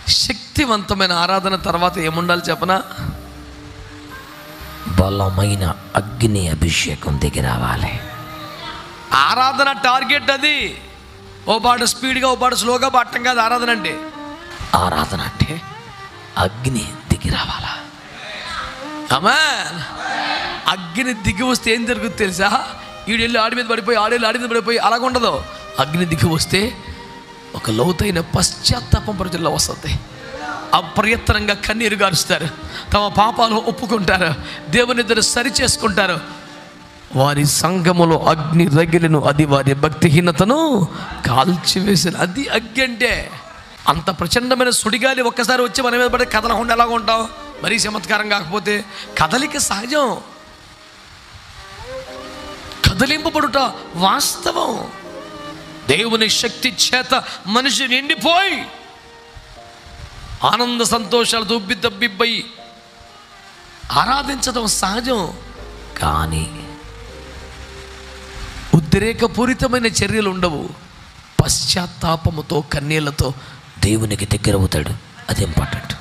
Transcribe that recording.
శక్తివంతమైన ఆరాధన తర్వాత ఏముండాలి చెప్పనా? బలమైన అగ్ని అభిషేకం దిగి రావాలి. ఆరాధన టార్గెట్ అది. ఓ పాట స్పీడ్గా ఓ పాట స్లోగా పాడటం కాదు ఆరాధన అంటే. ఆరాధన అంటే అగ్ని దిగి రావాలా? ఆమేన్. అగ్ని దిగి వస్తే ఏం జరుగుతుంది తెలుసా? ఈడెళ్ళి ఆడి మీద పడిపోయి ఆడేళ్ళు ఆడి మీద పడిపోయి అలాగ ఉండదు. అగ్ని దిగి వస్తే ఒక లోతైన పశ్చాత్తాపం ప్రజల్లో వస్తుంది. అప్రయత్నంగా కన్నీరు గారుస్తారు, తమ పాపాలు ఒప్పుకుంటారు, దేవుని ఎదురు సరి చేసుకుంటారు. వారి సంఘములో అగ్ని రగిలిను, అది వారి భక్తిహీనతను కాల్చివేసిన. అది అగ్ని అంటే. అంత ప్రచండమైన సుడిగాలి ఒక్కసారి వచ్చి మన మీద పడి కదలకుండా ఎలాగ ఉంటాం? మరీ చమత్కారం కాకపోతే కదలిక సహజం, కదిలింపబడుట వాస్తవం. దేవుని శక్తి చేత మనిషి నిండిపోయి ఆనంద సంతోషాలు దుబ్బి దబ్బిబ్బయి ఆరాధించడం సహజం. కానీ ఉద్రేకపూరితమైన చర్యలు ఉండవు. పశ్చాత్తాపముతో కన్నీళ్లతో దేవునికి దగ్గర అవుతాడు. అది ఇంపార్టెంట్.